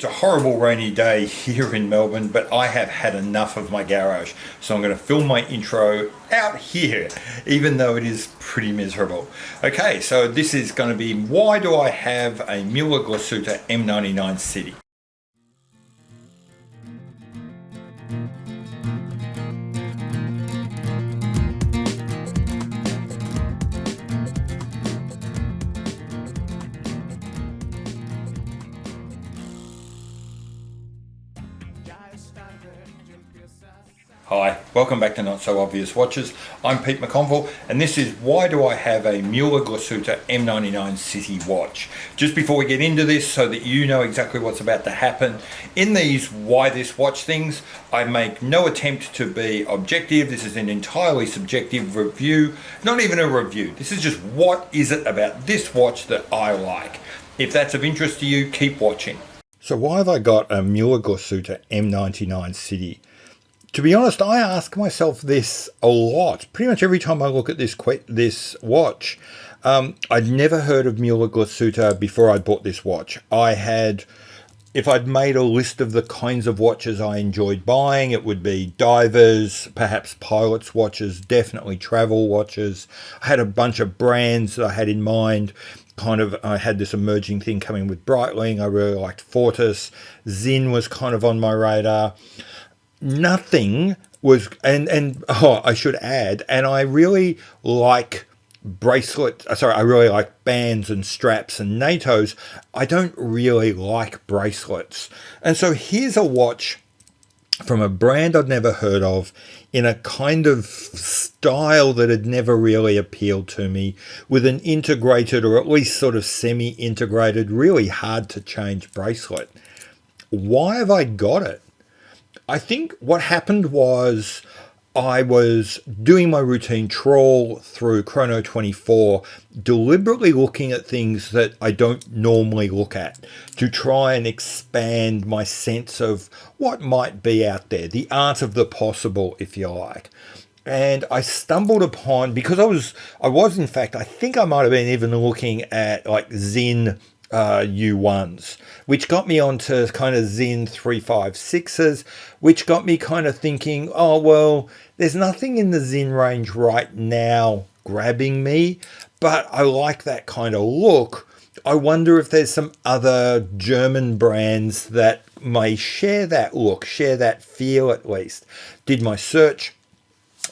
It's a horrible rainy day here in Melbourne, but I have had enough of my garage, so I'm going to film my intro out here, even though it is pretty miserable. Okay, so this is going to be why do I have a Muhle Glashutte M99 City? Hi, welcome back to Not So Obvious Watches. I'm Pete McConville, and this is why do I have a Muhle Glashutte M99 City watch. Just before we get into this, so that you know exactly what's about to happen, in these why this watch things, I make no attempt to be objective. This is an entirely subjective review, not even a review. This is just what is it about this watch that I like. If that's of interest to you, keep watching. So why have I got a Muhle Glashutte M99 City? To be honest, I ask myself this a lot. Pretty much every time I look at this watch. I'd never heard of Muhle Glashutte before I bought this watch. If I'd made a list of the kinds of watches I enjoyed buying, it would be divers, perhaps pilots' watches, definitely travel watches. I had a bunch of brands that I had in mind. I had this emerging thing coming with Breitling. I really liked Fortis. Zinn was kind of on my radar. Nothing was, I should add, and I really like I really like bands and straps and NATOs. I don't really like bracelets. And so here's a watch from a brand I'd never heard of, in a kind of style that had never really appealed to me, with an integrated, or at least sort of semi-integrated, really hard to change bracelet. Why have I got it? I think what happened was I was doing my routine trawl through Chrono 24, deliberately looking at things that I don't normally look at, to try and expand my sense of what might be out there, the art of the possible, if you like. And I stumbled upon, because I was in fact, I think I might have been even looking at like Zinn U1s, which got me onto kind of Zinn 356s, which got me kind of thinking, oh, well, there's nothing in the Zinn range right now grabbing me, but I like that kind of look. I wonder if there's some other German brands that may share that look, share that feel at least. Did my search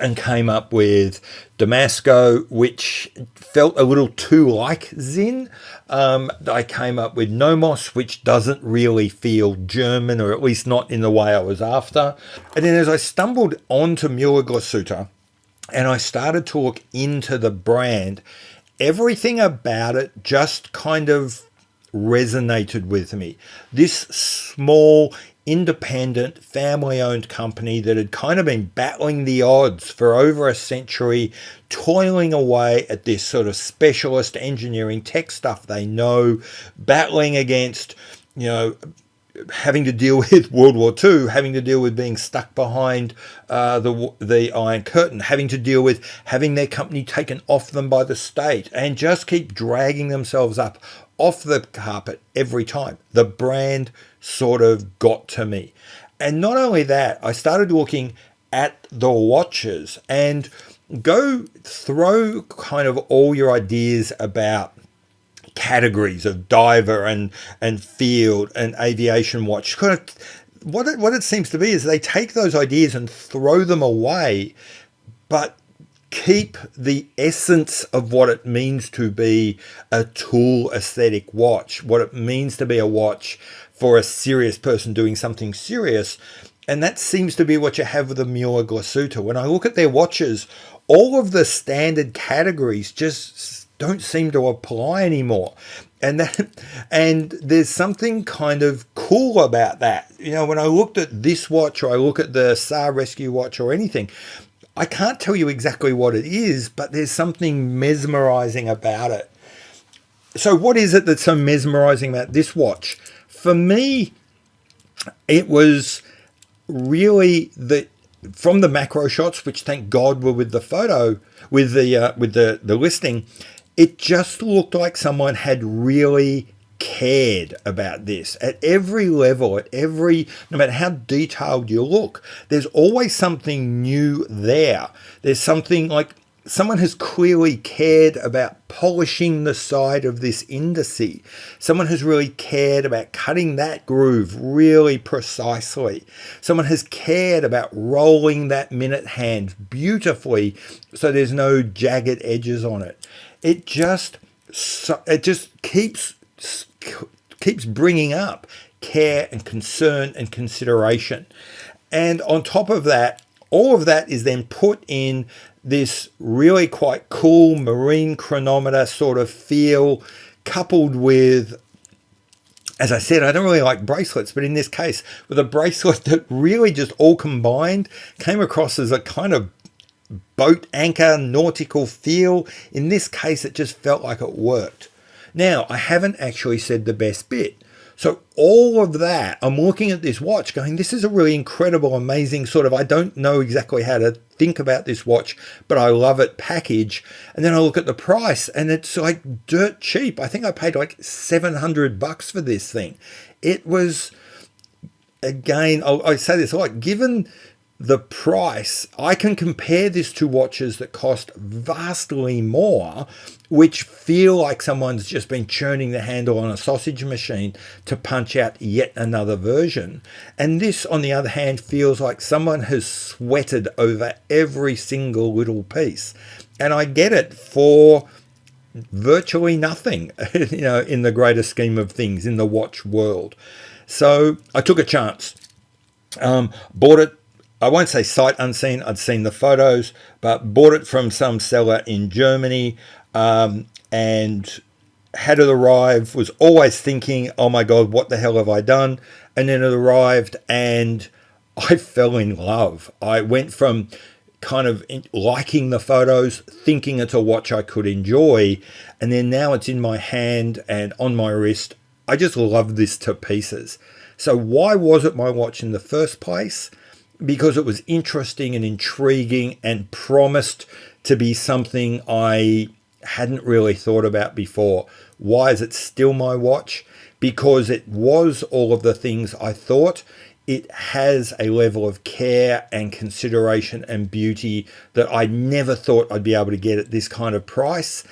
and came up with Damasco, which felt a little too like Zinn. I came up with Nomos, which doesn't really feel German, or at least not in the way I was after. And then as I stumbled onto Muhle Glashutte and I started to look into the brand, everything about it just kind of resonated with me. This small, independent, family-owned company that had kind of been battling the odds for over a century, toiling away at this sort of specialist engineering tech stuff they know, battling against, having to deal with World War II, having to deal with being stuck behind the Iron Curtain, having to deal with having their company taken off them by the state, and just keep dragging themselves up off the carpet every time. The brand sort of got to me. And not only that, I started looking at the watches and go throw kind of all your ideas about categories of diver and field and aviation watch. Kind of what it seems to be is they take those ideas and throw them away, but keep the essence of what it means to be a tool aesthetic watch, what it means to be a watch for a serious person doing something serious. And that seems to be what you have with the Muhle Glashutte. When I look at their watches, all of the standard categories just don't seem to apply anymore. And there's something kind of cool about that. When I looked at this watch, or I look at the SAR Rescue watch or anything, I can't tell you exactly what it is, but there's something mesmerizing about it. So what is it that's so mesmerizing about this watch? For me, it was really from the macro shots, which thank God were with the photo, with the listing, it just looked like someone had really cared about this at every level, no matter how detailed you look, there's always something new there. There's something like someone has clearly cared about polishing the side of this indice. Someone has really cared about cutting that groove really precisely. Someone has cared about rolling that minute hand beautifully so there's no jagged edges on it. It just keeps bringing up care and concern and consideration. And on top of that, all of that is then put in this really quite cool marine chronometer sort of feel, coupled with, as I said, I don't really like bracelets, but in this case, with a bracelet that really just all combined came across as a kind of boat anchor nautical feel. In this case, it just felt like it worked. Now, I haven't actually said the best bit. So all of that, I'm looking at this watch going, this is a really incredible, amazing sort of, I don't know exactly how to think about this watch, but I love it package. And then I look at the price and it's like dirt cheap. I think I paid like $700 for this thing. It was, again, I say this a lot, given the price, I can compare this to watches that cost vastly more, which feel like someone's just been churning the handle on a sausage machine to punch out yet another version. And this, on the other hand, feels like someone has sweated over every single little piece. And I get it for virtually nothing, in the greater scheme of things in the watch world. So I took a chance, bought it. I won't say sight unseen, I'd seen the photos, but bought it from some seller in Germany, and had it arrive, was always thinking, oh my God, what the hell have I done? And then it arrived and I fell in love. I went from kind of liking the photos, thinking it's a watch I could enjoy, and then now it's in my hand and on my wrist. I just love this to pieces. So why was it my watch in the first place? Because it was interesting and intriguing and promised to be something I hadn't really thought about before. Why is it still my watch? Because it was all of the things I thought. It has a level of care and consideration and beauty that I never thought I'd be able to get at this kind of price.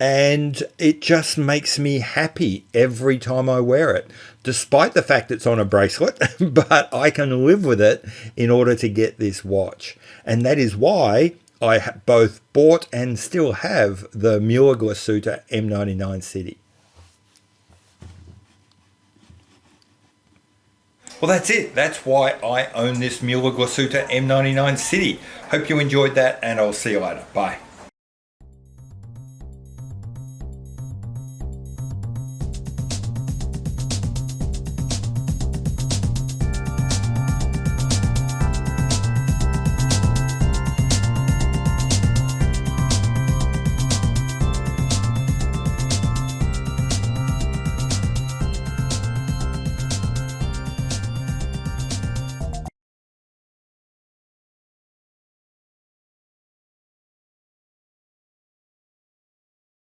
And it just makes me happy every time I wear it, despite the fact it's on a bracelet, but I can live with it in order to get this watch. And that is why I both bought and still have the Muhle Glashutte M99 City. Well, that's it. That's why I own this Muhle Glashutte M99 City. Hope you enjoyed that, and I'll see you later. Bye.